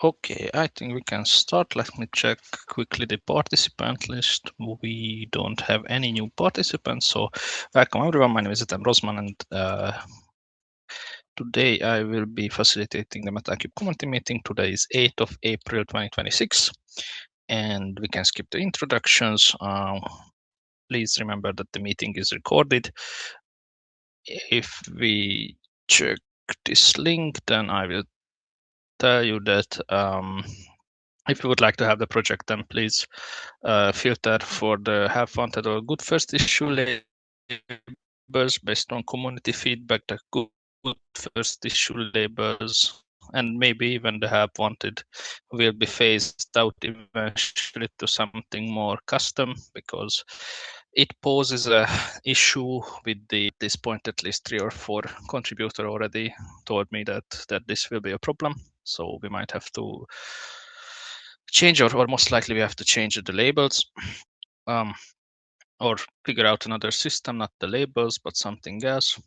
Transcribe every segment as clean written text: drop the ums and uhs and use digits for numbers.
Okay, I think we can start. Let me check quickly the participant list. We don't have any new participants, so welcome everyone. My name is Etem Rosman, and today I will be facilitating the Metal3 Community meeting. Today is 8th of April 2026, and we can skip the introductions. Please remember that the meeting is recorded. If we check this link, then I will tell you that if you would like to have the project, then please filter for the have wanted or good first issue labels based on community feedback, the good first issue labels, and maybe even the have wanted will be phased out eventually to something more custom, because it poses a issue with this point. At least 3 or 4 contributor already told me that this will be a problem, so we might have to change, or most likely we have to change the labels, or figure out another system, not the labels but something else.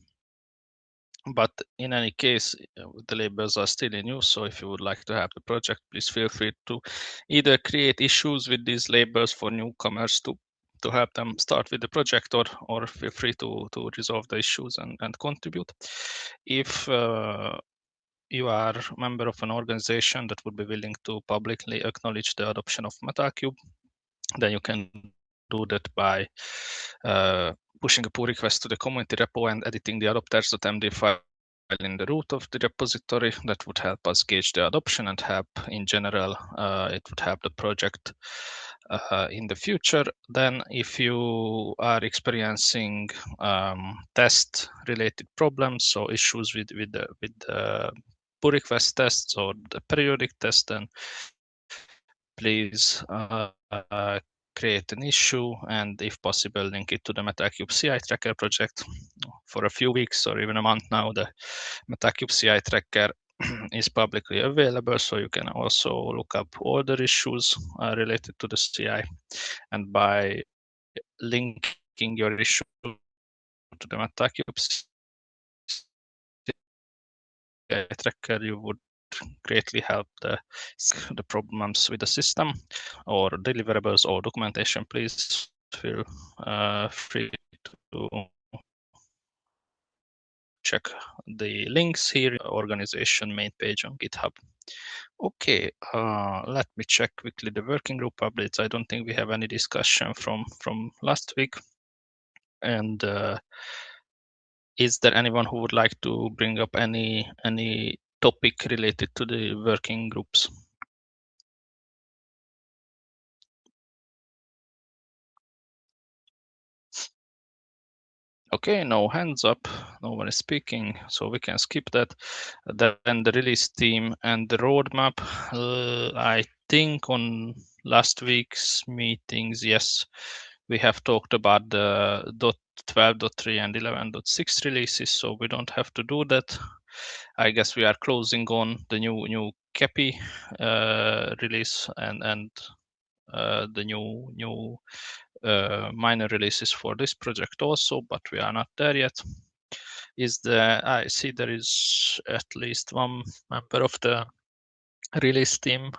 But in any case, the labels are still in use, so if you would like to have the project, please feel free to either create issues with these labels for newcomers to help them start with the project, or feel free to resolve the issues and contribute. If you are a member of an organization that would be willing to publicly acknowledge the adoption of Metal3, then you can do that by pushing a pull request to the community repo and editing the adopters.md file in the root of the repository. That would help us gauge the adoption and help in general. It would help the project in the future. Then if you are experiencing test related problems, so issues with the pull request tests or the periodic test, then please create an issue, and if possible link it to the Metal3 CI tracker project. For a few weeks or even a month now, the Metal3 CI tracker is publicly available, so you can also look up all the issues related to the CI, and by linking your issue to the Metal3 CI tracker, you would greatly help the problems with the system or deliverables or documentation. Please feel free to check the links here, organization main page on GitHub. Okay, let me check quickly the working group updates. I don't think we have any discussion from last week. And is there anyone who would like to bring up any topic related to the working groups? Okay, no hands up, no one is speaking, so we can skip that. Then the release team and the roadmap. I think on last week's meetings, yes, we have talked about the 12.3 and 11.6 releases, so we don't have to do that. I guess we are closing on the new CAPI release and the new minor releases for this project also, but we are not there yet. I see there is at least one member of the release team.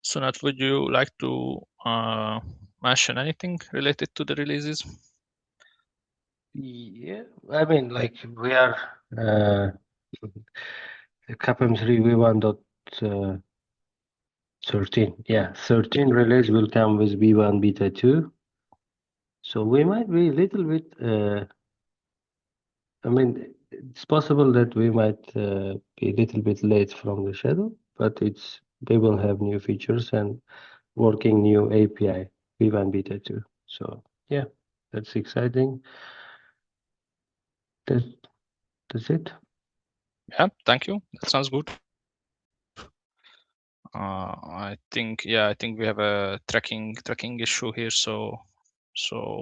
Sunat, would you like to mention anything related to the releases? Yeah, I mean, like we are KPM3 V1.13. Yeah, 13 release will come with V1 Beta 2. So we might be a little bit, I mean, it's possible that we might be a little bit late from the schedule, but they will have new features and working new API, V1 Beta 2. So yeah, that's exciting. That's it. Yeah, thank you. That sounds good. I think we have a tracking issue here, so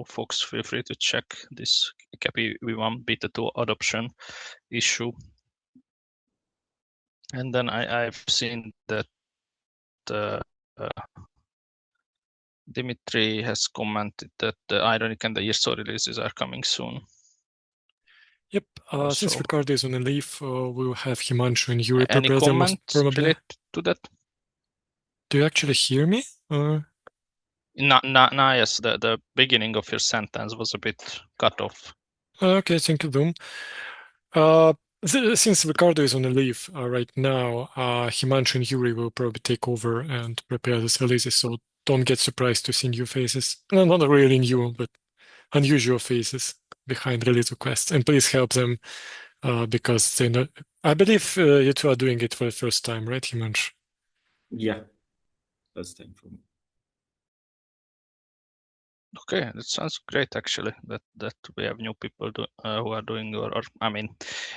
folks feel free to check this CAPI V1 Beta 2 adoption issue. And then I've seen that Dimitri has commented that the Ironic and the IRSO releases are coming soon. Yep. Since So, Ricardo is on a leave, we'll have Himanshu and Yuri any prepare them most comments probably. related to that? Do you actually hear me? No, yes, the beginning of your sentence was a bit cut off. Okay, thank you, Doom. Since Ricardo is on a leave right now, Himanshu and Yuri will probably take over and prepare these releases, so don't get surprised to see new faces. No, not really new, but unusual faces behind release requests. And please help them because they know. I believe you two are doing it for the first time, right, Himanshu? Yeah, first time for me. Okay, that sounds great actually. That we have new people who are doing, or I mean,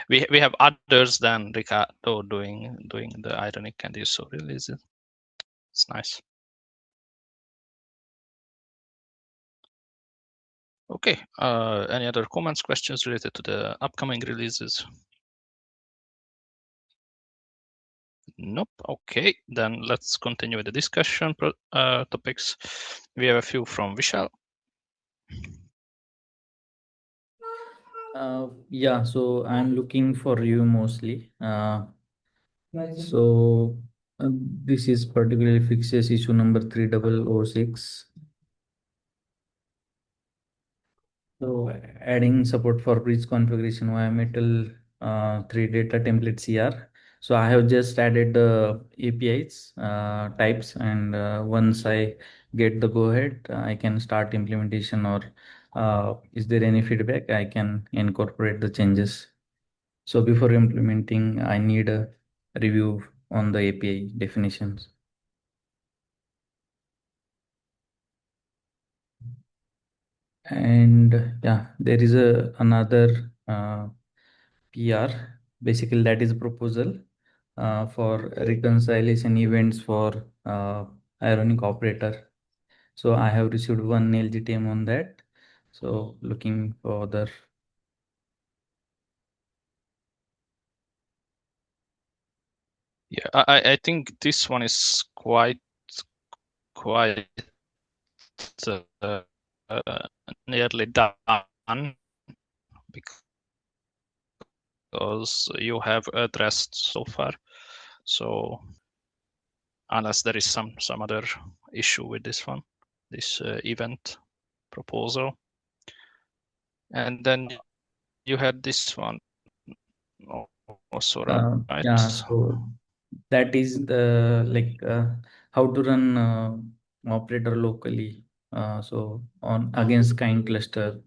we have others than Ricardo doing the Ironic and ISO releases. It's nice. Okay. Any other comments, questions related to the upcoming releases? Nope. Okay, then let's continue with the discussion topics. We have a few from Vishal. Yeah, so I'm looking for you mostly. So this is particularly fixes issue number 3006. So adding support for bridge configuration via Metal 3 data template CR. So I have just added the APIs types, and once I get the go ahead, I can start implementation, or is there any feedback, I can incorporate the changes. So before implementing, I need a review on the API definitions. And yeah, there is another PR. Basically, that is a proposal for reconciliation events for ironic operator. So I have received one LGTM on that. So looking for other. Yeah, I think this one is quite uh, nearly done because you have addressed so far. So unless there is some other issue with this one, this event proposal, and then you had this one also, right? Yeah, so that is the how to run operator locally. So on against kind cluster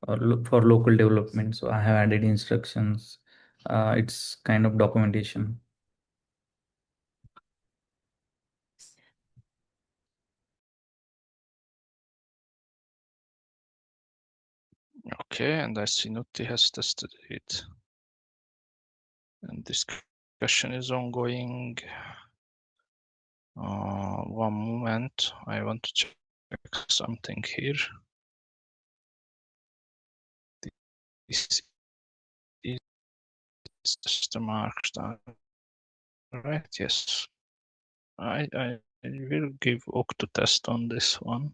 or look for local development. So I have added instructions. It's kind of documentation. Okay, and I see Nutti has tested it. And discussion is ongoing. One moment, I want to check something here. This is just a markdown, right? Yes. I will give Octo test on this one.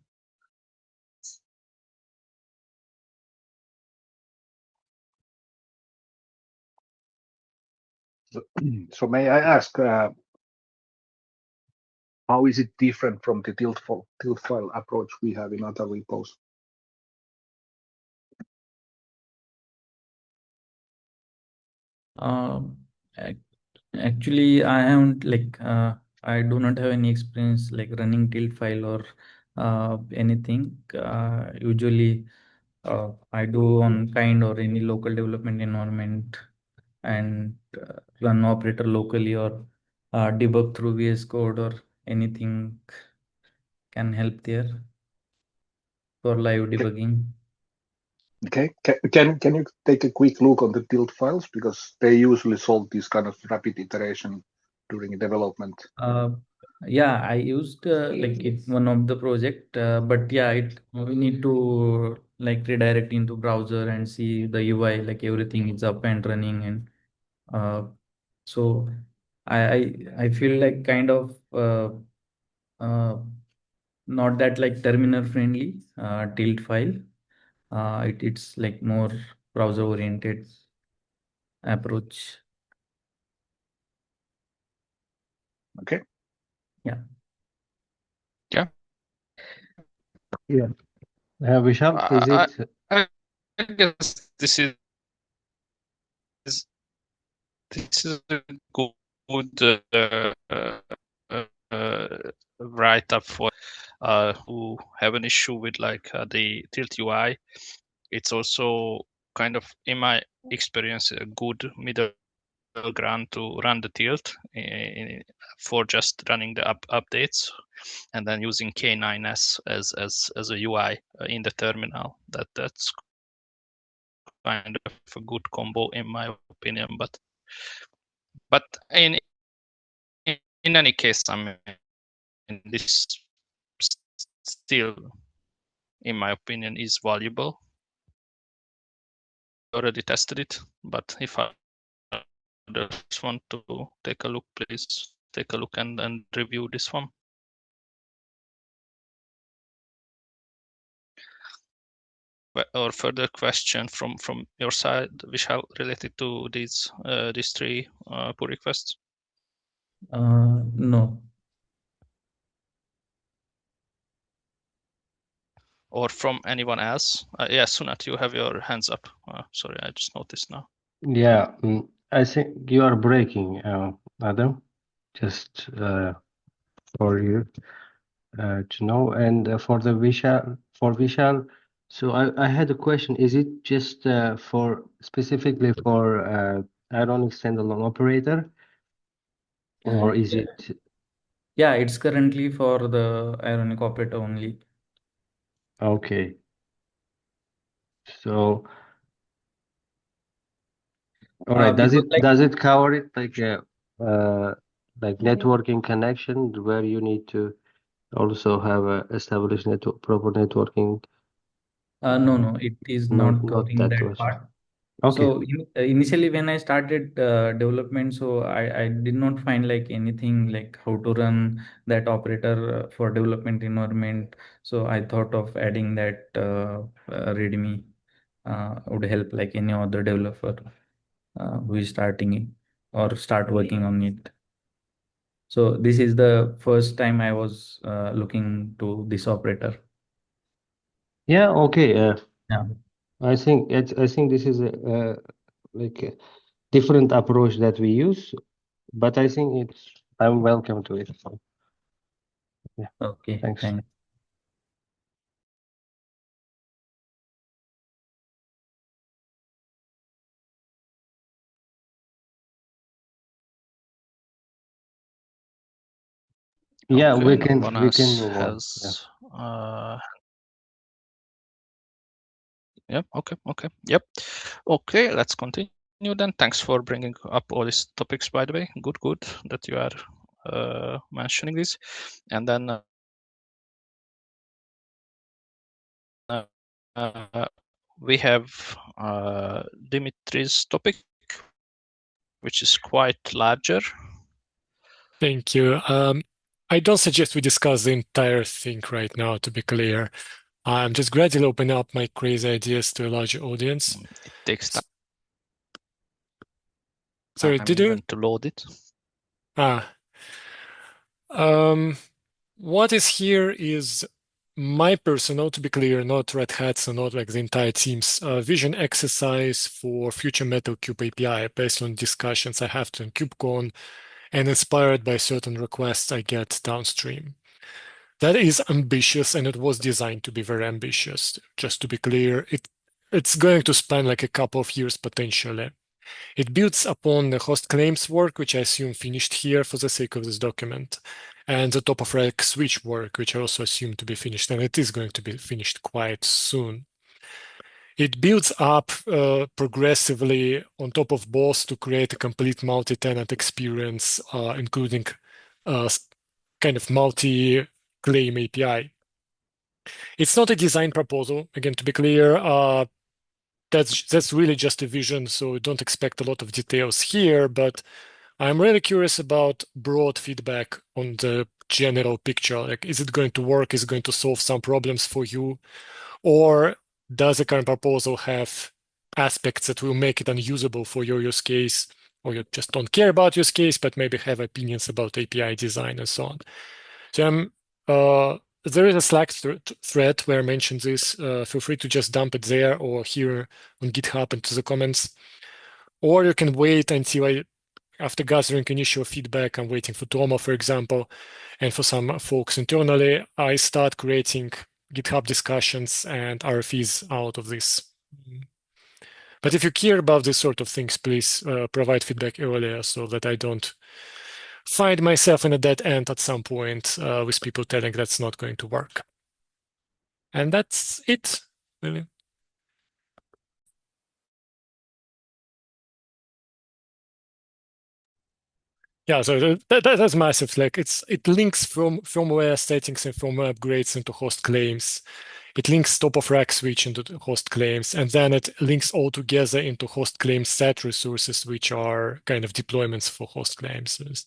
So may I ask, how is it different from the tilt file approach we have in other repos? Actually, I haven't I do not have any experience like running tilt file or anything. Usually, I do on kind or any local development environment, and run operator locally, or debug through VS Code, or anything can help there for live debugging. Okay, can you take a quick look on the tilt files, because they usually solve this kind of rapid iteration during development? Yeah, I used like it one of the project, but yeah, we need to like redirect into browser and see the UI, like everything is up and running, and so I feel like kind of uh, not that like terminal friendly tilt file. It's like more browser-oriented approach. Okay. Yeah. Yeah. Yeah. Vishal, is it? I guess this is a good write-up for who have an issue with like the Tilt UI. It's also kind of, in my experience, a good middle ground to run the Tilt for just running the updates, and then using K9s as a UI in the terminal. That's kind of a good combo in my opinion. But in any case, I mean, this still, in my opinion, is valuable. Already tested it, but if others want to take a look, please take a look and review this one. Or further question from your side, Vishal, related to these three pull requests? No. Or from anyone else? Yeah, Sunat, you have your hands up. Sorry, I just noticed now. Yeah, I think you are breaking, Adam. Just for you to know, and for Vishal. So I had a question. Is it just for specifically for Ironic standalone operator, or is Yeah. it? Yeah, it's currently for the ironic operator only. Okay. So, all right. Does Because it cover it like networking connection where you need to also have a established proper networking? no, it is not Not covering that that much. part. Okay. So initially when I started development, so I did not find like anything like how to run that operator for development environment. So I thought of adding that README would help like any other developer who is starting it or start working on it. So this is the first time I was looking to this operator. Yeah. Okay. Yeah. I think this is a like a different approach that we use, but I think I'm welcome to it. So, yeah. Okay. Thanks. Thanks. Yeah, Okay, we no can one we can else move on. has. Yeah. Okay. Yep. Okay, let's continue then. Thanks for bringing up all these topics, by the way. Good that you are mentioning this. And then we have Dimitri's topic, which is quite larger. Thank you. I don't suggest we discuss the entire thing right now, to be clear. I'm just gradually opening up my crazy ideas to a larger audience. It takes time. Sorry, did you? Even to load it. What is here is my personal, to be clear, not Red Hat's and not like the entire team's vision exercise for future Metal Cube API based on discussions I have to in KubeCon and inspired by certain requests I get downstream. That is ambitious, and it was designed to be very ambitious. Just to be clear, it's going to span like a couple of years potentially. It builds upon the host claims work, which I assume finished here for the sake of this document, and the top of rack switch work, which I also assume to be finished, and it is going to be finished quite soon. It builds up progressively on top of both to create a complete multi-tenant experience, including kind of multi-claim API. It's not a design proposal, again, to be clear. That's really just a vision, so don't expect a lot of details here, but I'm really curious about broad feedback on the general picture. Like, is it going to work? Is it going to solve some problems for you? Or does the current proposal have aspects that will make it unusable for your use case, or you just don't care about use case, but maybe have opinions about API design and so on. So there is a Slack thread where I mentioned this. Feel free to just dump it there or here on GitHub into the comments. Or you can wait until after gathering initial feedback, I'm waiting for Tomo, for example, and for some folks internally, I start creating GitHub discussions and RFEs out of this. But if you care about these sort of things, please provide feedback earlier so that I don't find myself in a dead end at some point with people telling that's not going to work. And that's it, really. Yeah, so that's massive. Like it links from firmware settings and firmware upgrades into host claims. It links top of rack switch into the host claims, and then it links all together into host claims set resources, which are kind of deployments for host claims. There's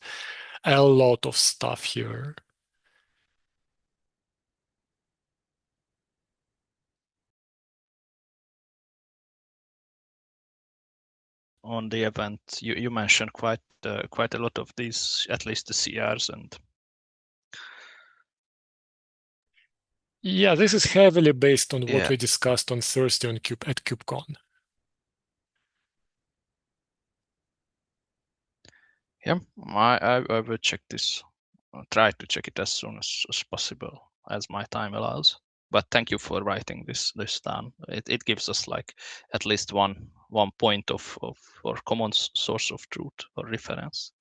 a lot of stuff here. On the event, you mentioned quite a lot of these, at least the CRs and. Yeah, this is heavily based on what Yeah. we discussed on Thursday at KubeCon. Yeah, I will check this. I'll try to check it as soon as possible, as my time allows. But thank you for writing this down. It gives us like at least one point of or common source of truth or reference.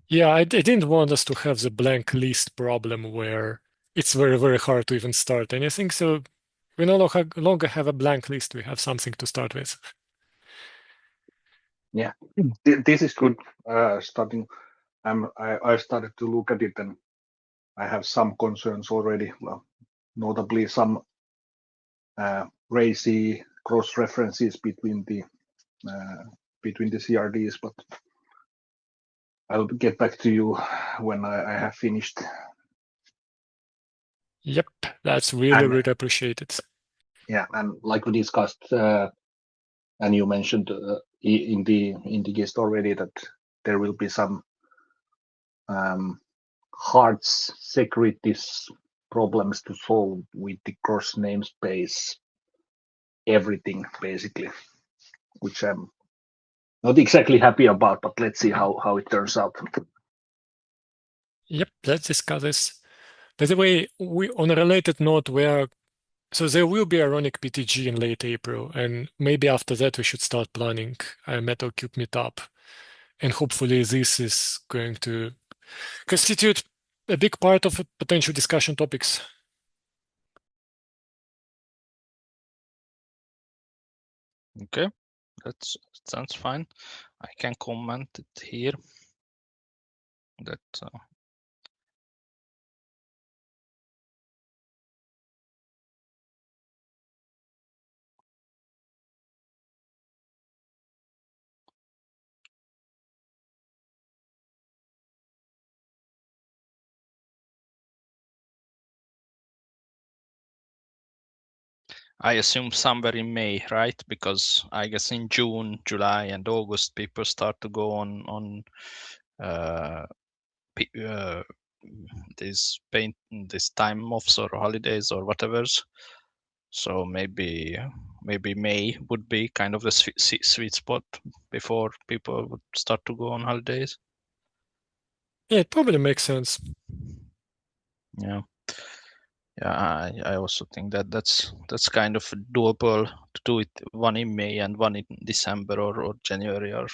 Yeah, I didn't want us to have the blank list problem where it's very, very hard to even start anything. So we no longer have a blank list. We have something to start with. Yeah, this is good. Starting, I started to look at it, and I have some concerns already. Well, notably some racy cross references between the CRDs, but I'll get back to you when I have finished. Yep, that's really, really appreciated. Yeah, and like we discussed, and you mentioned in the guest already that there will be some hard security problems to solve with the cross namespace, everything basically, which I'm not exactly happy about, but let's see how it turns out. Yep, let's discuss this. By the way, on a related note, so there will be Ironic PTG in late April, and maybe after that we should start planning a Metal3 meetup. And hopefully this is going to constitute a big part of potential discussion topics. Okay, that sounds fine. I can comment it here. That I assume somewhere in May, right? Because I guess in June, July, and August, people start to go on these time offs or holidays or whatever's. So maybe May would be kind of the sweet spot before people would start to go on holidays. Yeah, it probably makes sense. Yeah. Yeah, I also think that's kind of doable to do it one in May and one in December or January or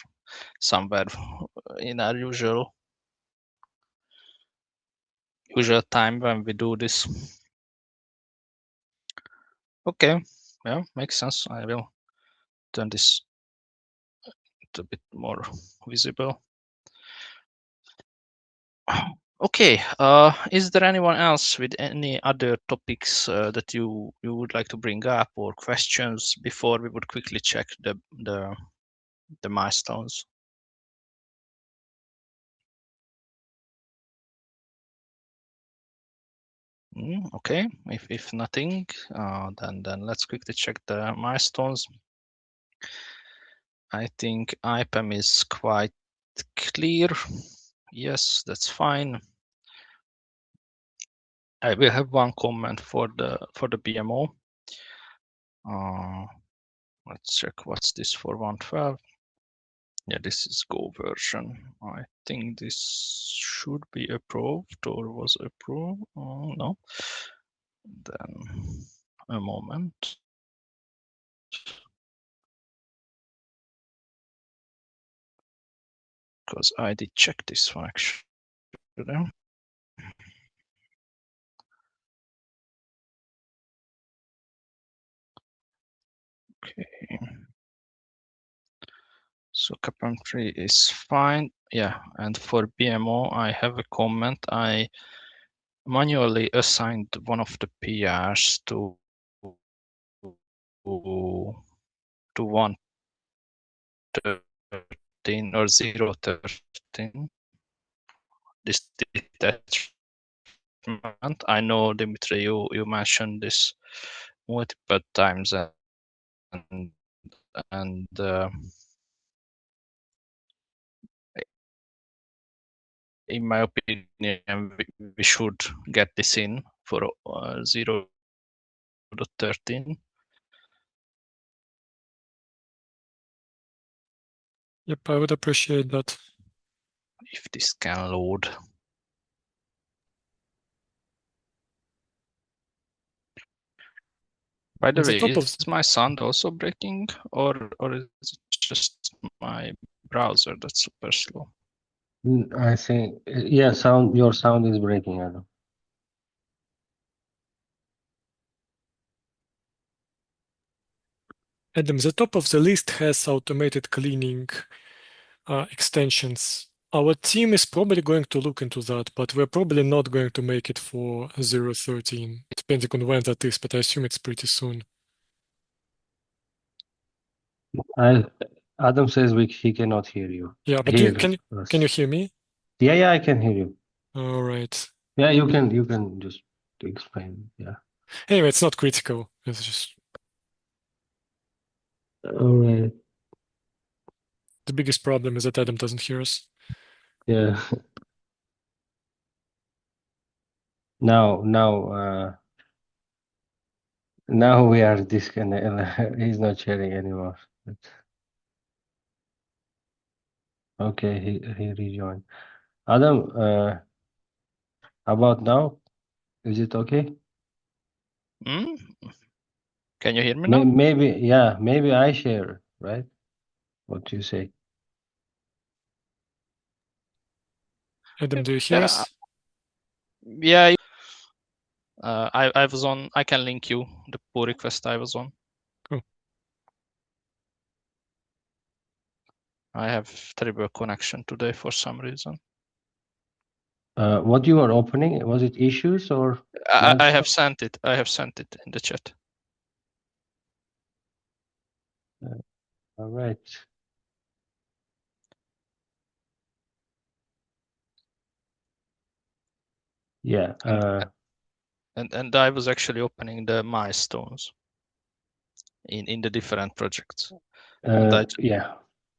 somewhere in our usual time when we do this. Okay, yeah, makes sense. I will turn this a bit more visible. Okay, is there anyone else with any other topics that you would like to bring up or questions before we would quickly check the milestones? Okay, if nothing, then let's quickly check the milestones. I think IPAM is quite clear. Yes, that's fine. I will have one comment for the BMO. Let's check what's this for 112. Yeah, this is Go version. I think this should be approved or was approved. No. Then a moment. Because I did check this one actually. Okay. So CapM3 is fine. Yeah, and for BMO, I have a comment. I manually assigned one of the PRs to 113 or 013. This detachment. I know, Dimitri, you mentioned this multiple times, and in my opinion, we should get this in for 0.13. Yep, I would appreciate that. If this can load. By the way, is my sound also breaking, or is it just my browser that's super slow? I think, yeah, your sound is breaking, Adam. Adam, the top of the list has automated cleaning extensions. Our team is probably going to look into that, but we're probably not going to make it for 0.13, depending on when that is, but I assume it's pretty soon. Adam says he cannot hear you. Yeah, but can you hear me? Yeah, I can hear you. All right. Yeah, you can just explain. Yeah. Anyway, it's not critical. It's just. All right. The biggest problem is that Adam doesn't hear us. Yeah. Now we are disconnected. He's not sharing anymore. Okay, he rejoined. Adam, about now, is it okay? Can you hear me now? Maybe I share, right? What do you say? Adam, do you hear us? Yeah. I was on. I can link you the pull request I was on. Cool. I have terrible connection today for some reason. What you are opening, was it issues or? I have sent it. I have sent it in the chat. All right. Yeah. And I was actually opening the milestones in the different projects.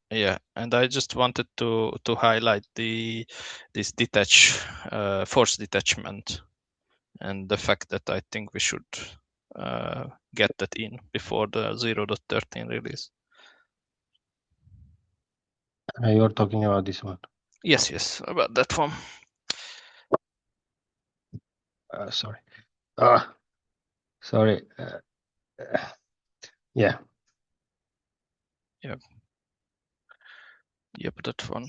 Yeah, and I just wanted to highlight this force detachment, and the fact that I think we should get that in before the 0.13 release. You're talking about this one. Yes, about that one. Sorry. Sorry. Yeah. Yep, that one.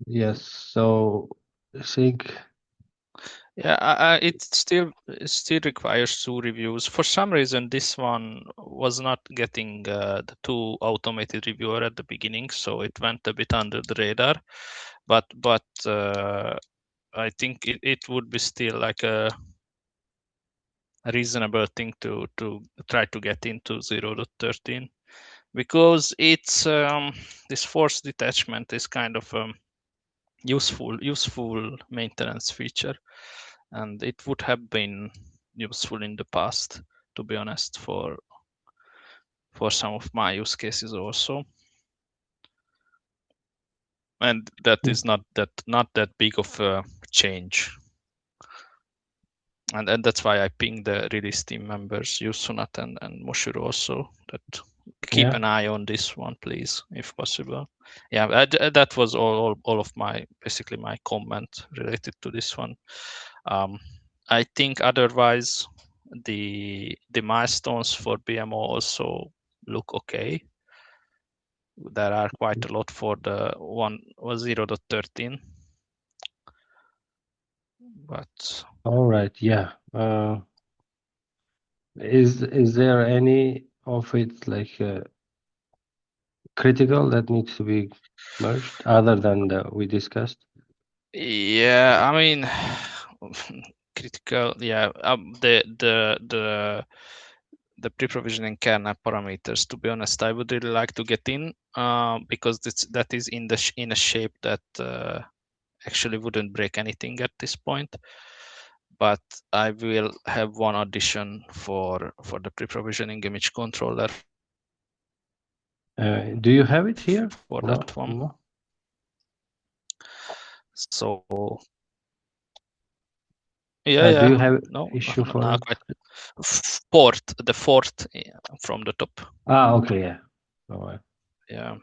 Yes. So I think. Yeah, it still requires 2 reviews. For some reason, this one was not getting the 2 automated reviewer at the beginning, so it went a bit under the radar. But I think it would be still like a reasonable thing to try to get into 0.13, because it's this force detachment is kind of useful maintenance feature, and it would have been useful in the past, to be honest, for some of my use cases also. And that is not that big of a change. And that's why I pinged the release team members, Yusunat and Moshiro also, that keep an eye on this one, please, if possible. Yeah, that was all of my, basically my comment related to this one. I think otherwise the milestones for BMO also look okay. There are quite a lot for the 0.13. But all right, yeah. Is there any of it like critical that needs to be merged other than we discussed? Yeah, I mean, critical. Yeah, the pre-provisioning kernel parameters. To be honest, I would really like to get in because that is in a shape that actually wouldn't break anything at this point. But I will have one addition for the pre-provisioning image controller. Do you have it here? For that one. No. So yeah, Do you have no issue for no, it? quite the fourth from the top. Okay, yeah. All right. Yeah,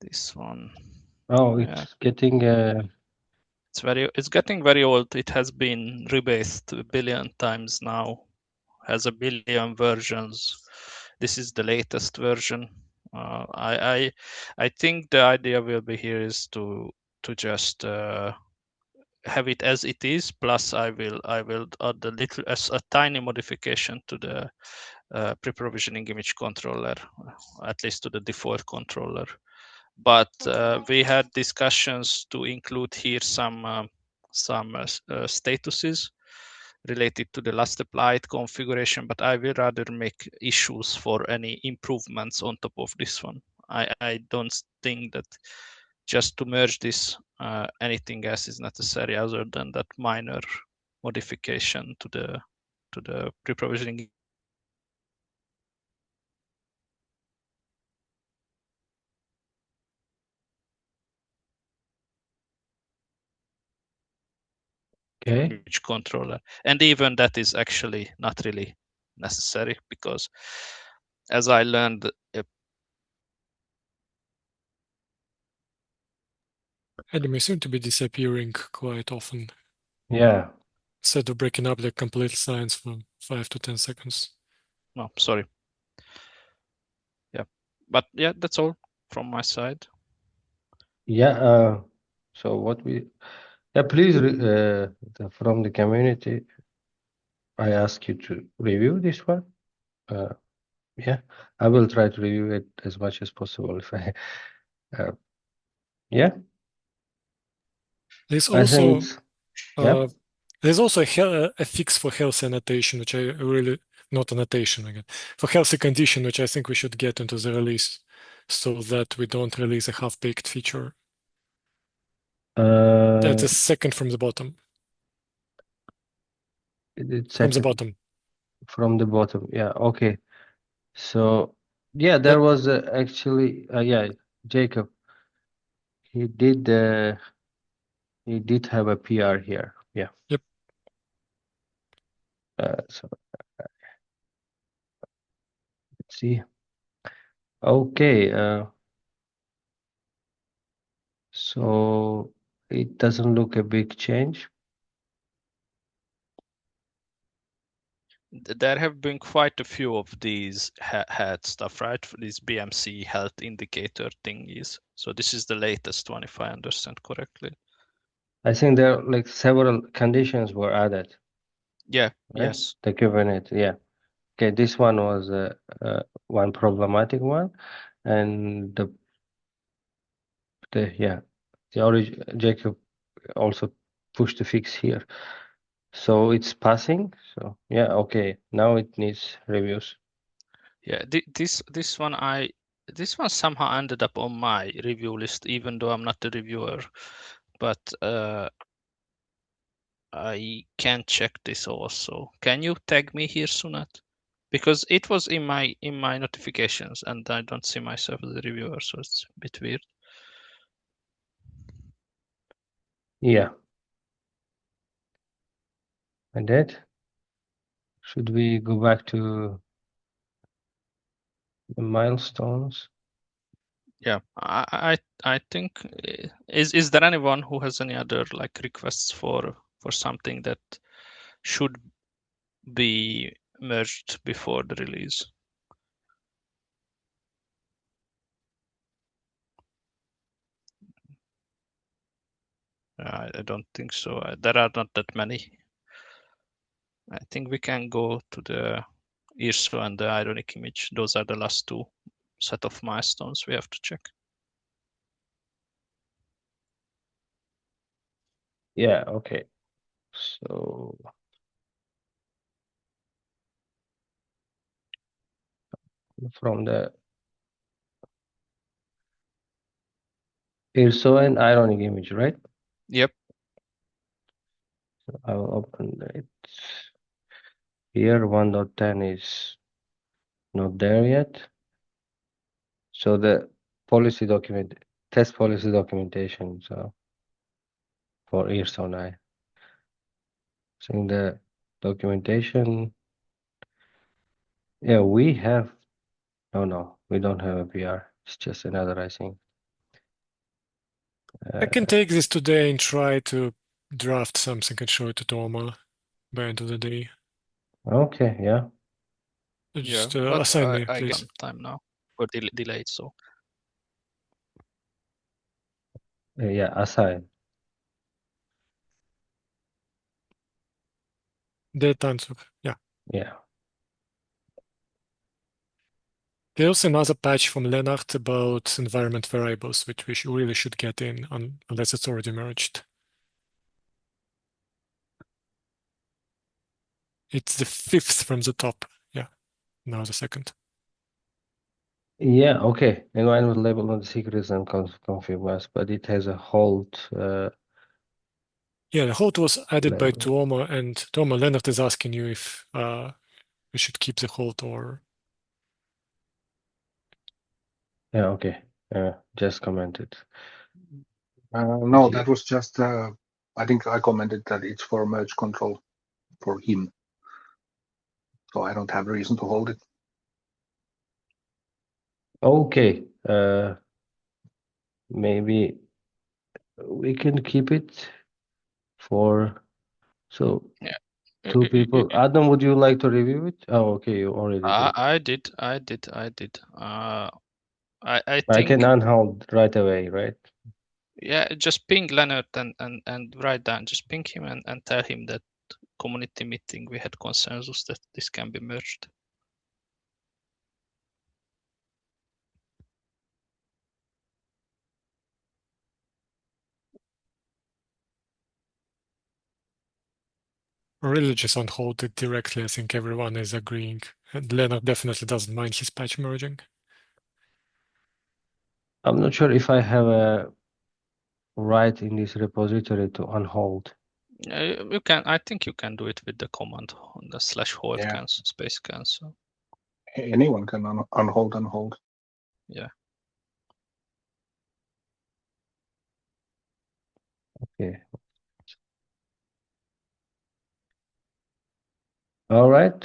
this one. Oh, it's getting it's getting very old. It has been rebased a billion times now, has a billion versions. This is the latest version. I think the idea will be here is to just have it as it is. Plus, I will add a tiny modification to the pre-provisioning image controller, at least to the default controller. But we had discussions to include here some statuses related to the last applied configuration, but I will rather make issues for any improvements on top of this one. I don't think that just to merge this, anything else is necessary other than that minor modification to the pre-provisioning. Image controller, and even that is actually not really necessary because, as I learned, Enemy seem to be disappearing quite often. yeah. Instead of breaking up the complete lines for 5 to 10 seconds. No, sorry. Yeah, but yeah, that's all from my side. Yeah. So what please from the community, I ask you to review this one. Yeah, I will try to review it as much as possible. If I, yeah. There's also there's also a fix for healthy annotation, which I really not annotation again for healthy condition, which I think we should get into the release, so that we don't release a half-baked feature. That's the second from the bottom. From the bottom. From the bottom, yeah. Okay. So yeah, there was actually Jacob. He did have a PR here. Yeah. Yep. So let's see. Okay. So it doesn't look a big change. There have been quite a few of these had stuff, right? For these BMC health indicator thingies. So this is the latest one, if I understand correctly. I think there are like several conditions were added. Yeah. Right? Yes. The Kubernetes. Yeah. Okay. This one was one problematic one, and the origin Jacob also pushed the fix here. So it's passing. So yeah, okay. Now it needs reviews. Yeah, this one I This one somehow ended up on my review list, even though I'm not the reviewer. But I can check this also. Can you tag me here, Sunat? Because it was in my notifications, and I don't see myself as a reviewer, so it's a bit weird. Yeah. And that, should we go back to the milestones? Yeah, I think is there anyone who has any other like requests for something that should be merged before the release? I don't think so. There are not that many. I think we can go to the IRSO and the ironic image. Those are the last two set of milestones we have to check. Yeah, okay. So from the IRSO and ironic image, right? Yep. So I will open it. Here 1.10 is not there yet. So the policy document, test policy documentation, so for IRSO now. So in the documentation, yeah, we have, no, we don't have a PR. It's just another, I think. I can take this today and try to draft something and show it to Toma by end of the day. Okay, yeah. Just but assign me, I please. get some time now, or delayed. So Yeah, assign. That answer, yeah. Yeah. There's another patch from Lennart about environment variables, which we really should get in unless it's already merged. It's the 5th from the top. Yeah, now the 2nd. Yeah, okay. Environment label not secrets and config mask, but it has a hold. Yeah, the hold was added by Label. Tuomo, and Tuomo, Lennart is asking you if we should keep the hold or. Yeah, okay. Just commented. No, that was just, I think I commented that it's for merge control for him. So I don't have a reason to hold it. Okay. Maybe we can keep it for, so yeah. two people. Adam, would you like to review it? Oh, okay, you already did. I did. I I think can unhold right away, right? yeah, just ping Leonard and write down, just ping him and tell him that community meeting we had consensus that this can be merged. Really just unhold it directly. I think everyone is agreeing. And Lennart definitely doesn't mind his patch merging. I'm not sure if I have a right in this repository to unhold. You can. I think you can do it with the command on the /hold Yeah. cancel space cancel. Anyone can unhold and hold. Yeah. Okay. All right.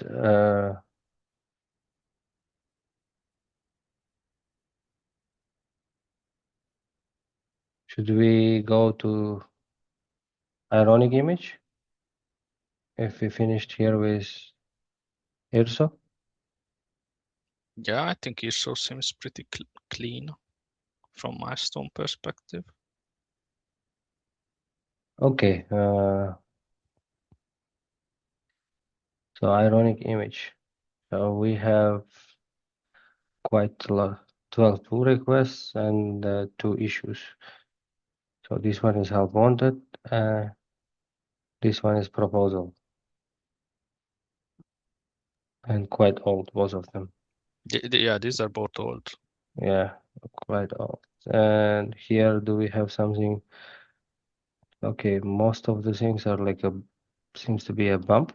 Should we go to ironic image? If we finished here with IRSO? Yeah, I think IRSO seems pretty clean from milestone perspective. Okay. So ironic image. So we have quite a lot, 12 pull requests and 2 issues. So this one is help wanted. This one is proposal. And quite old, both of them. Yeah, these are both old. Yeah, quite old. And here, do we have something? Okay, most of the things are like seems to be a bump.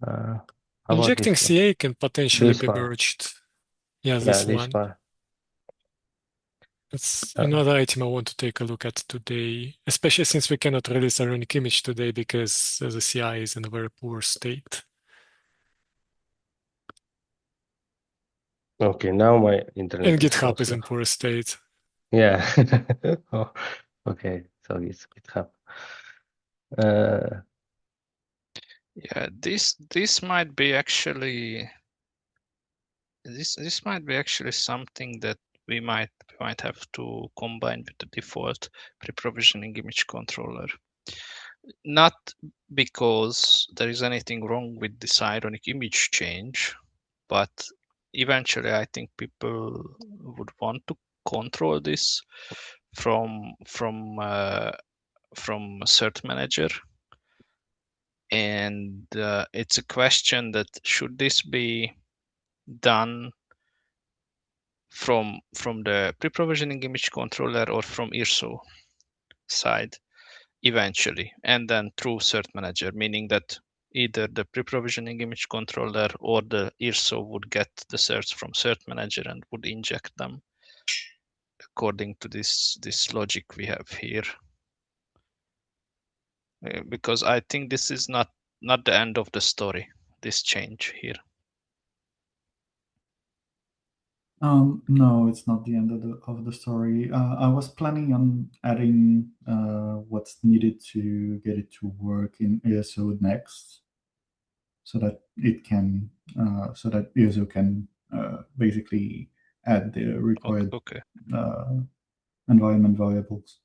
How about Injecting this one? CA can potentially This be one. merged. Yeah, Yeah, this this one. one. It's another item I want to take a look at today, especially since we cannot release ironic image today because the CI is in a very poor state. Okay, now my internet And is GitHub is also. in poor state. Yeah. Oh, okay, so it's GitHub. Yeah, this might be actually this might be actually something that we might have to combine with the default pre-provisioning image controller. Not because there is anything wrong with this ironic image change, but eventually I think people would want to control this from cert manager, and it's a question that should this be done from the pre-provisioning image controller or from IRSO side eventually, and then through cert manager, meaning that either the pre-provisioning image controller or the IRSO would get the certs from cert manager and would inject them according to this logic we have here. Because I think this is not the end of the story, this change here. No, it's not the end of the story. I was planning on adding what's needed to get it to work in ESO next, so that it can, so that ESO can basically add the required Okay. environment variables.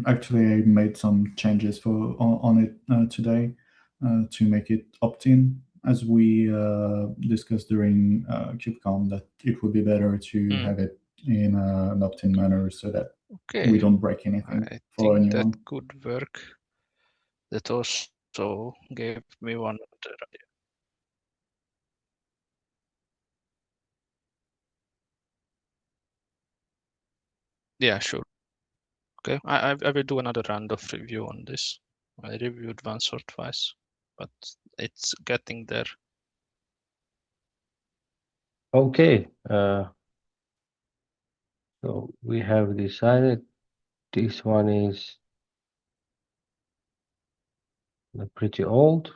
Actually, I made some changes on it today to make it opt-in, as we discussed during KubeCon, that it would be better to have it in an opt-in manner so that we don't break anything for anyone. I think that could work. That also gave me one other idea. Yeah, sure. Okay, I will do another round of review on this. I reviewed once or twice, but it's getting there. Okay, so we have decided this one is pretty old.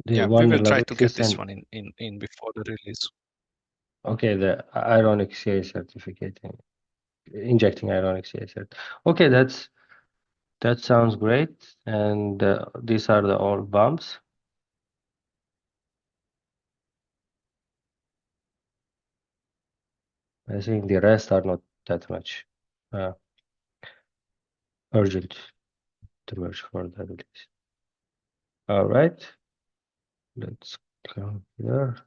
Yeah, we will try to get this one in before the release. Okay, the ironic CA certificate, injecting ironic CA cert. Okay, that sounds great. And these are the all bumps. I think the rest are not that much urgent to merge for the release. All right, let's go here.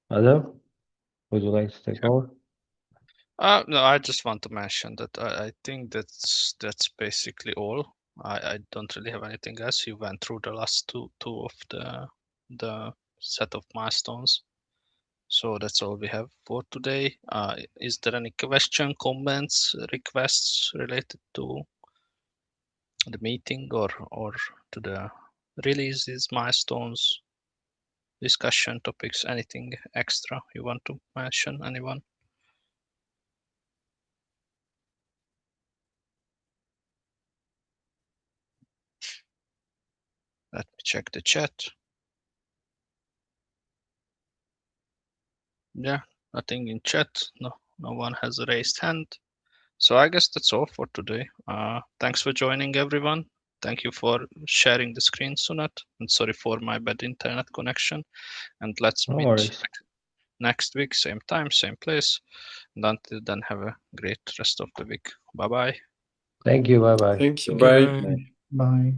Adam, would you like to take over? No, I just want to mention that I think that's basically all. I don't really have anything else. You went through the last two of the set of milestones. So that's all we have for today. Is there any question, comments, requests related to the meeting or to the releases, milestones, discussion topics, anything extra you want to mention, anyone? Let me check the chat. Yeah, nothing in chat. No one has a raised hand. So I guess that's all for today. Thanks for joining, everyone. Thank you for sharing the screen, Sunat. And sorry for my bad internet connection. And let's meet next week, same time, same place. And until then, have a great rest of the week. Bye-bye. Thank you. Bye-bye. Thank you. Bye. Bye. Bye.